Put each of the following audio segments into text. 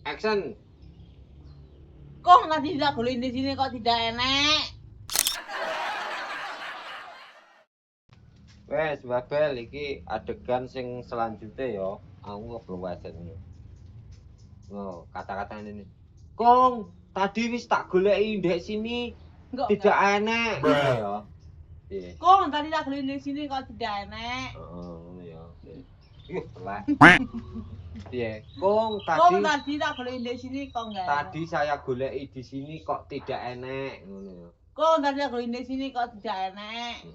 Action. Kok tadi tidak boleh di sini kok tidak enak? Wes, Babel iki adegan sing selanjutnya ya. Aku belum wasit ngono. Oh, kata-kata ini. Kong, tadi wis tak goleki ndek sini. Tidak enak gitu ya. Iya. Kok tadi tidak boleh di sini kok tidak enak? Heeh, ngono ya. Yuh, telah. Iya. Kong, Kok tadi tadi tidak boleh di sini kok enggak? tadi saya goleki di sini kok tidak enak ngono ya. Kok tadi tidak boleh di sini kok tidak enak?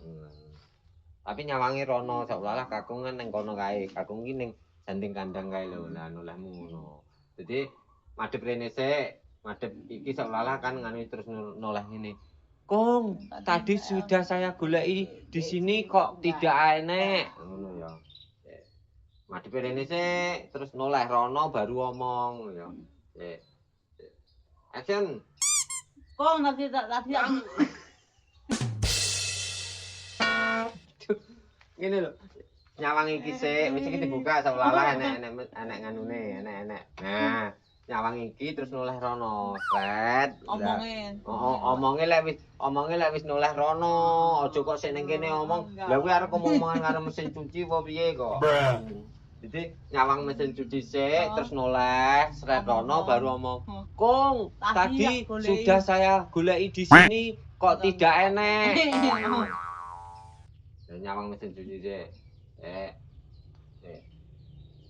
Tapi nyawangi rono seolah-olah kakung kan ning kono kae. Kakung ki ning janding kandang kae lho. Lah nolehmu ngono. Jadi madhep rene sik, madhep iki seolah-olah kan nganu terus noleh ngene. Kong, tadi sudah saya goleki di sini kok tidak enak. Ngono ya. Madhep rene sik, terus noleh rono baru omong ya. Action. Kok tadi Ngene lho. Nyawang iki sik, mesti iki dibuka seolah-olah enek nganune, enek. Nah, nyawang iki terus noleh rono. Sret. omongin. Omonge lek wis noleh rono, aja kok sik ning kene omong. Lah kuwi arep omongan karo mesin cuci apa piye kok. Jadi nyawang mesin cuci sik, terus noleh, sret rono baru omong. Kong, tadi sudah saya goleki di sini kok tidak enak. Nyawang mesin cuci sik.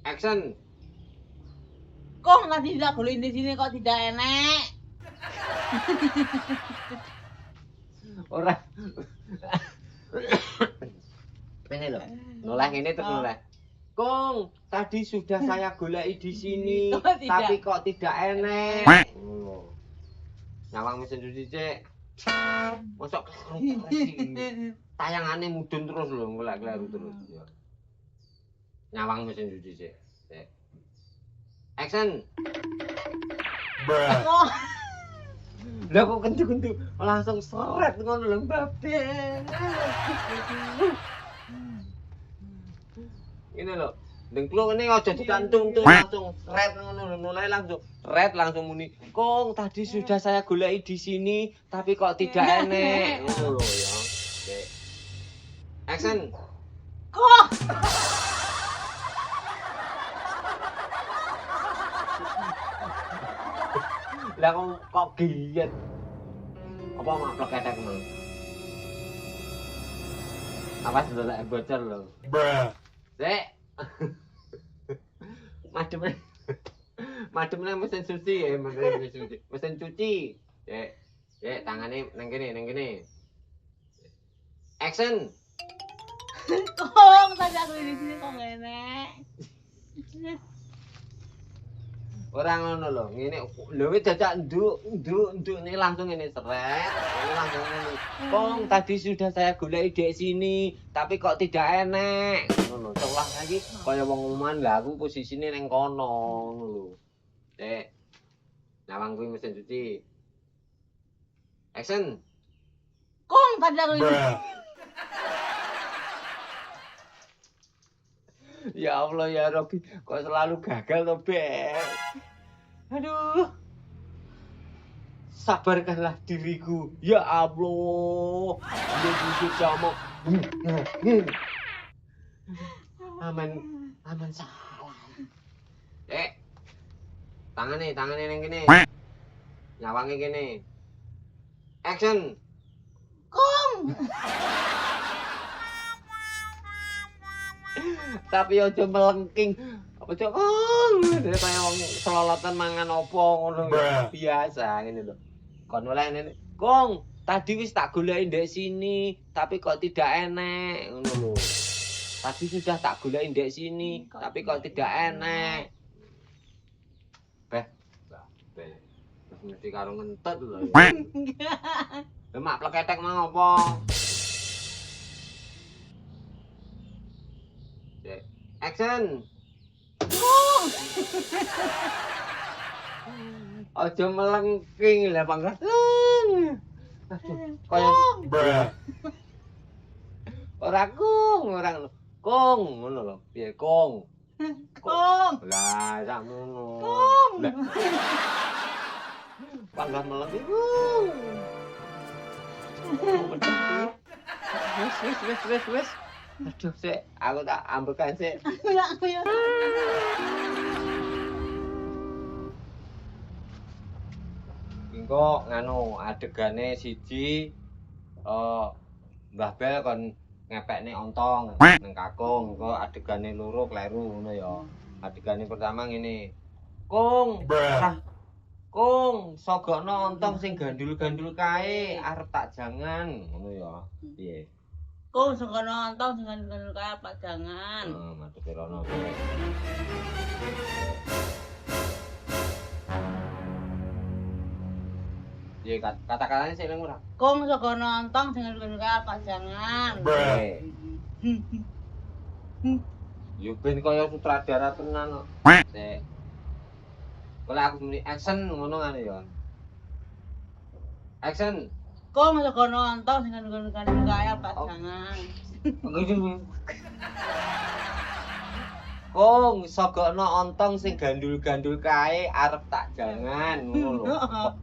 Action. Kok tadi tidak boleh di sini kok tidak enak? Ora. Ini lho. Noleh ngene terus noleh. Kong, tadi sudah saya goleki di sini, tapi kok tidak enak. Oh. Nyawang mesin cuci sik. Mosok tayangane mudhun terus lho, golek-golek terus. Nyawang mesin cuci sik. Action. Lah kok kentu-kentu langsung seret ngono lho Babel. Ini lho, dengkluk ini aja ditantung tuh langsung seret ngono lho, noleh langsung seret langsung muni. Kong, tadi sudah saya goleki di sini, tapi kok tidak enak. Ngono lho ya. Oke. Action. Kok Lah kok giat. Apa maplek ketek mang? Awas ndelok bocor lho. Sik. Mademne mesin cuci ya, mesin cuci. Sik, tangane nang kene. Action. kok tadi aku di sini kok enggak enak? Ora ngono lho, ngene lho wis dadak nduk ini langsung ngene seret, ini langsung ngene. Kong, tadi sudah saya goleki dek sini, tapi kok tidak enak. Ngono, seolah lagi kaya wong umuman lah aku posisine ning kono ngono lho. Sik. Nyawang kuwi mesin cuci. Action. Kok tadi aku di sini? Ya Allah ya Robby, kok selalu gagal toh, Bel. Aduh. Sabarkanlah diriku. Ya Allah. Dia jujur sama. Aman salah. Tangane ning kene. Nyawange kene. Action. Kong. Tapi aja melengking. Apa cok? Dene kaya wong selolotan mangan opo ngono biasa ngene lho. Kon oleh ngene. Kong, tadi wis tak goleki ndek sini, tapi kok tidak enak ngono lho. Tadi sudah tak goleki ndek sini, tapi kok tidak enak. Beh. Terus mesti karo ngentet lho. Lah mak pleketek mang opo? Action. Aja melengking lah pangkat. Kaya ora kung, ora ngono. Kung ngono lho. Piye kung? Kong. Lah, sakmono. Kong. Lah. Panggah meleng iku. Wis. Aduh, sik, aku tak ambekan sik. Aku ya. Engko nganu adegane siji Mbah Bel kon ngepekne ontong ning kakung, engko adegane loro kleru ngono ya. Adegane pertama ngene. Kung, Kung, sogokno ontong sing gandul-gandul kae arep tak jangan ngono ya. Piye? Kong saka nonton dengan kaya Pak jangan. Heeh, madhepe rono. Piye kata-katane sik nang ora? Kong saka nonton dengan kaya Pak jangan. Yo ben kaya sutradara tenan kok. Sik. Kalau aku muni action ngono ngene ya. Action. Kong saka nonton dengan kaya Pak jangan. Kong sogokno ontong sing gandul-gandul kae arep tak jangan ngono lho.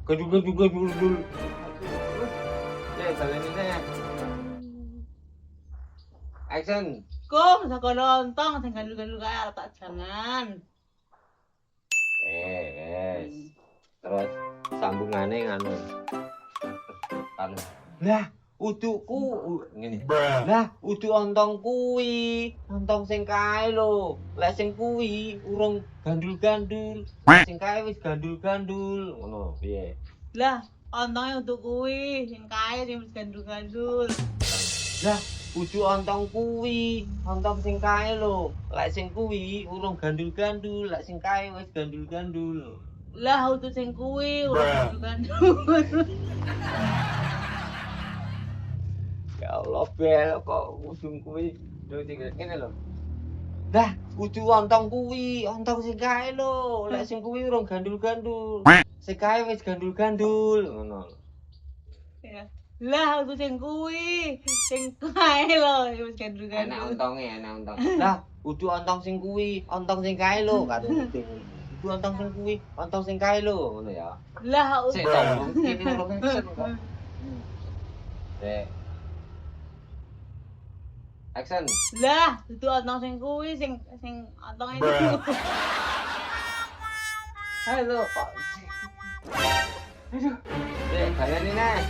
Gandul. Ya baleni nek. Action. Kong saka nonton dengan kaya Pak jangan. Wes. Terus sambungane nganu. Lah, uduku ngene. Lah, udu ontong kuwi, ontong sing kae lho. Lek sing kuwi urung gandul-gandul. Sing kae wis gandul-gandul. Ngono, piye? Lah, ontonge untuk kuwi sing kae sing wis gandul-gandul. Lah, udu ontong kuwi, ontong sing kae lho. Lek sing kuwi urung gandul-gandul, lek sing kae wis gandul-gandul. Lah, untuk sing kuwi urung gandul-gandul. Ya Allah, Bel kok udung kuwi ngene lho. Dah, udu ontong kuwi, ontong sing kae lho. Lek sing kuwi urung gandul-gandul. Sing kae wis gandul-gandul ngono. Ya. Lah, untuk sing kuwi sing kae lho wis gandul-gandul. Enak ontonge, enak ontong. Lah, udu ontong sing kuwi, ontong sing kae lho karo udung. Udu ontong sing kuwi, ontong sing kae lho ngono ya. Lah, Sik tolong kene urung action kok. Sik. Action. Lah, itu ontong sing kuwi sing ontonge itu. Halo, Pak. Aduh. Dek, baleni nek.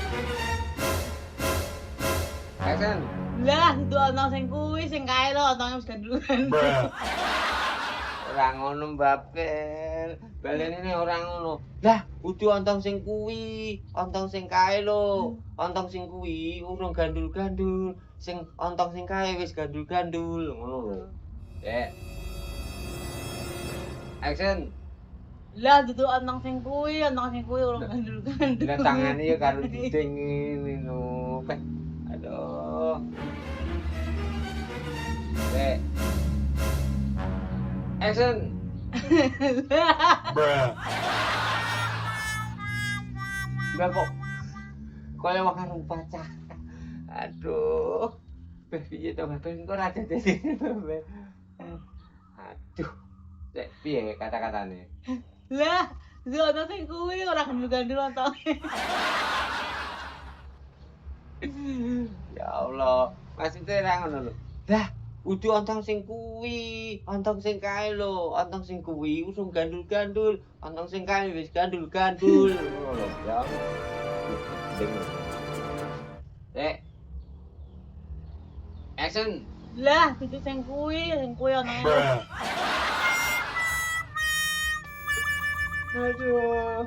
Action. Lah, itu ontong sing kuwi sing kae lho ontonge wis gandul-gandul. Ora ngono, Mbapel. Baleni nek ora ngono. Lah, udu ontong sing kuwi, ontong sing kae lho. Ontong sing kuwi urung gandul-gandul. Sing ontong sing kae wis gandul-gandul ngono lho. Dek. Action. Lah, itu ontong sing kuwi urung gandul-gandul. Lah tangane ya karo diding ngene lho. Aduh. Dek. Action. Enggak kok. Kaya makan rupaca. Aduh. Beh piye to, Beh? Engko ora dadi. Aduh. Dek piye kata-katane? Lah, itu ontong sing kuwi ora gandul-gandul ontonge. Ya Allah, maksudnya ora ngono lho. Lah, udu ontong sing kuwi, ontong sing kae lho, ontong sing kuwi urung gandul-gandul, ontong sing kae wis gandul-gandul. Ngono lho, ya. Dek. Action. Lah, itu sing kuwi ontonge. Aduh.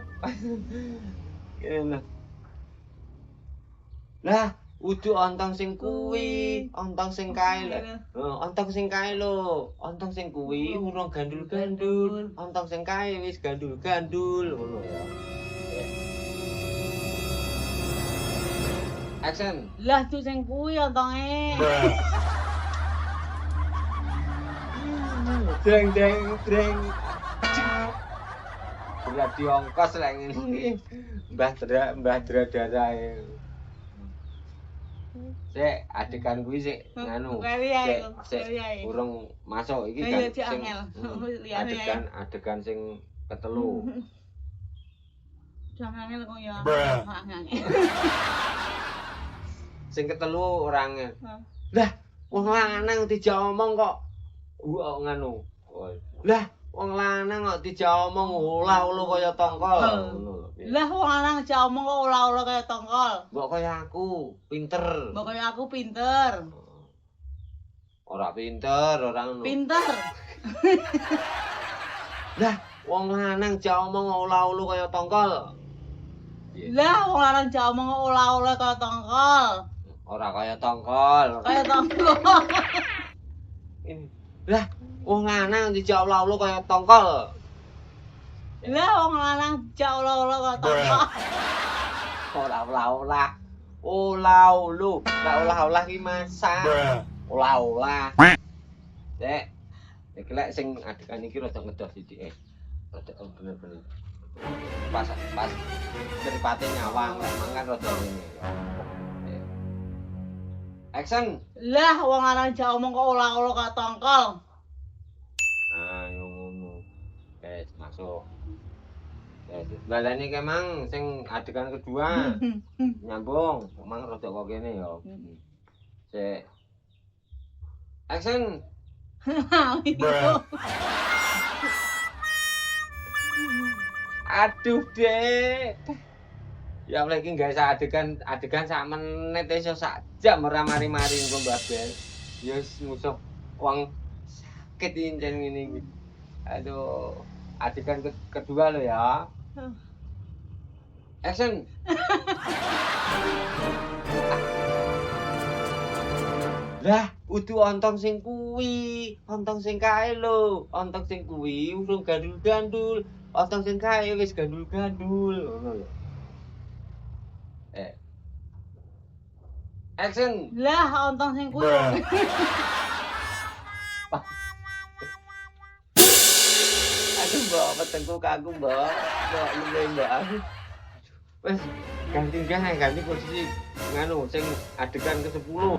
Kene. Lah, udu ontong sing kuwi, ontong sing kae lho. Ontong sing kae lho, ontong sing kuwi urung gandul-gandul, ontong sing kae wis gandul-gandul ngono ya. Action. Lah, itu sing kuwi ontonge. Dreng. Ora diongkos lek ngene iki. Mbah Dra darahe. Sik, adegan kuwi sik nganu. Kali ae. Sik urung masuk iki Ayo, kan Cik sing Angel. Liyane ae. adegan sing ketelu. Jangan angel kok ya. Angel. Sing ketelu ora angel. Lah, wong lanang dijak omong kok nganu. Lah, wong lanang kok dijak omong ulah-ulu kaya tongkol. Ngono lho. Lah wong lanang aja omong kok olah-olah kaya tongkol. Mbok kaya aku, pinter. Mbok kaya aku pinter. Ora pinter, ora ngono. Pinter. Lah, wong lanang jak omong olah-ulu kaya tongkol. Lah wong lanang aja omong kok olah-olah kaya tongkol. Ora kaya tongkol. Kaya tongkol. Lah, wong lanang dijak olah-ulu kaya tongkol. Lah wong lanang aja olah-olah kaya tongkol. Ora olah-olah. Olah-ulu. Lah olah-olah ki masak. Olah-olah. Dek. Iki lek sing adegan iki rada ngedos sithik. Rada bener-bener. Pas mripate nyawang lek mangan rada ngene. Action. Lah wong lanang aja omong kok olah-olah kaya tongkol. Nah, yo ngono. Wes masuk. Balane kemang sing adegan kedua nyambung, mang rada kok kene ya. Sik. Action. Aduh, Dek. Ya Allah iki gawe adegan sak menit iso sak jam ora mari-mari engko Mbah Ben. Ya wis musuh wong sakit incen ngene iki. Aduh, adegan kedua lo ya. Action. Lah, udu ontong sing kuwi, ontong sing kae lho, ontong sing kuwi urung gandul-gandul, ontong sing kae wis gandul-gandul, ngono lho. Action. Lah ontong sing kuwi. Aduh, Mbak, petengku kaku, Mbak. Mbak, luwe, Mbak. Wes, ganti posisi nganu sing adegan ke-10.